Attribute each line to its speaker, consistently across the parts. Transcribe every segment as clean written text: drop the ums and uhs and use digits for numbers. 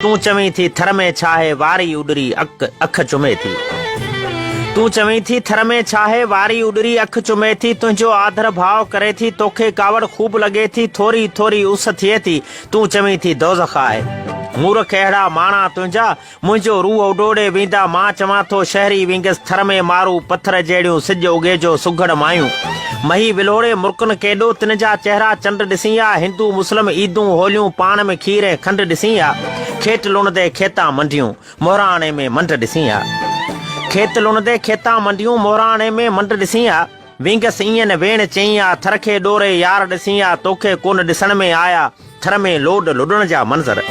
Speaker 1: तू चवी थी थर में छाहे वारी उडरी अख चुमे थी। तू चवी थी थर में छाहे वारी उडरी अख चुमे थी। तुझो आदर भाव करे थी तोखे कावड़ खूब लगे थी। थोरी थोरी उस थिए थी तू चवी थी दोज़ख आहे। मूर्ख अहिड़ा माणा तुंहिंजा मुंहिंजो रूह उडोड़े वेंदा। मां चवां थो शहरी विंगस थर में मारू पत्थर जहिड़ियूं सिज उगे जो सुघड़ मायूं। मही विलोड़े मुर्कन केॾो तिन जा चेहरा चंड ॾिसी आ। हिंदू मुस्लिम ईदूं होलियूं पाण में खीर ऐं खंड ॾिसी आ। खेत लुणदे खेता मंडियूं मोहराणे में मंड ॾिसी आ। खेत लुणदे खेता मंडियूं मोहराणे में मंड ॾिसी आ। विंगस ईअं न वेण चई आ थर खे ॾोरे यार ॾिसी आ। तोखे कोन ॾिसण में आया थर में लोड लुॾण जा मंज़र।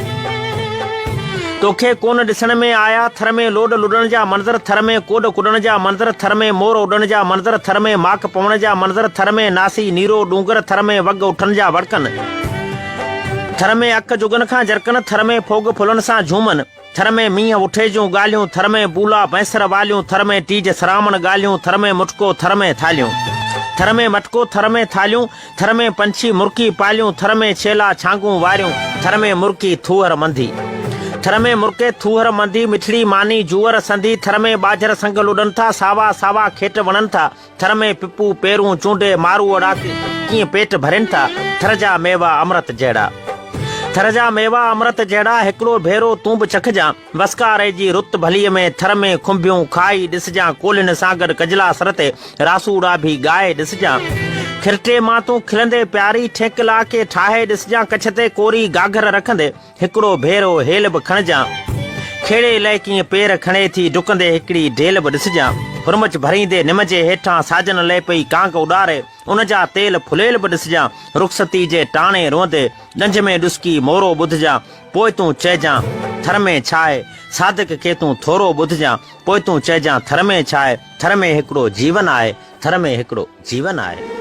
Speaker 1: तोखे कोन ॾिसण में आया थर में लोड लुॾण जा मंज़र। थर में कोड कुॾण जा मंज़र। थर में मोर उॾण जा मंज़र। थर में माक पवण जा मंज़र। थर में नासी नीरो डूंगर। थर में वग उठण जा वड़कन। थर में अख जुगन खां जरकन। थर में फोग फुलन सां झूमन। थर में मींहं उठे जूं ॻाल्हियूं। थर में बूला भैंसर वालियूं। थर में टीज सरामण ॻाल्हियूं। थर में मुटको थर में थालियूं। थर में मटको थर में थालियूं। थर में पंछी मुर्की पालियूं। थर में छेला छांगूं वारियूं। थर में मुर्की थूअर मंधी। थर में मुर्के थूहर मंदी मिठड़ी मानी जूअर संधी। थर में बाजर संग लुॾनि था सावा सावा खेट वणनि था। थर में पिपू पेरूं चूंडे मारू अड़ाके कीअं पेट भरनि था। थर जा मेवा अमृत जहिड़ा। थर जा मेवा अमृत जहिड़ा हिकिड़ो भेरो तूं बि चखजां। वसकारे जी रुत भलीअ में थर में खुंबियूं खाई ॾिसजां। कोलिन सां गॾु कजला सर ते रासूड़ा बि ॻाए ॾिसजां। खिरटे मां तूं खिलंदे प्यारी ठेकला के ठाहे ॾिसजां। कच्छ ते कोरी गागर रखंदे हिकिड़ो भेरो हेल बि खणजां। खेड़े लाइ कीअं पेर खणे थी डुकंदे हिकिड़ी ढेल बि ॾिसजां। हुरमच भरींदे निम जे हेठां साजन लाइ पई कांग उॾारे उन जा तेल फुलेल बि ॾिसजां। रुखसती जे टाणे रोंदे ॾंज में ॾुस्की मोरो ॿुधजां। पोइ तूं चइजां थर में छा आहे सादिक खे तूं थोरो ॿुधजां। पोइ तूं चइजां थर में छा आहे थर में हिकिड़ो जीवन आहे। थर में हिकिड़ो जीवन आहे।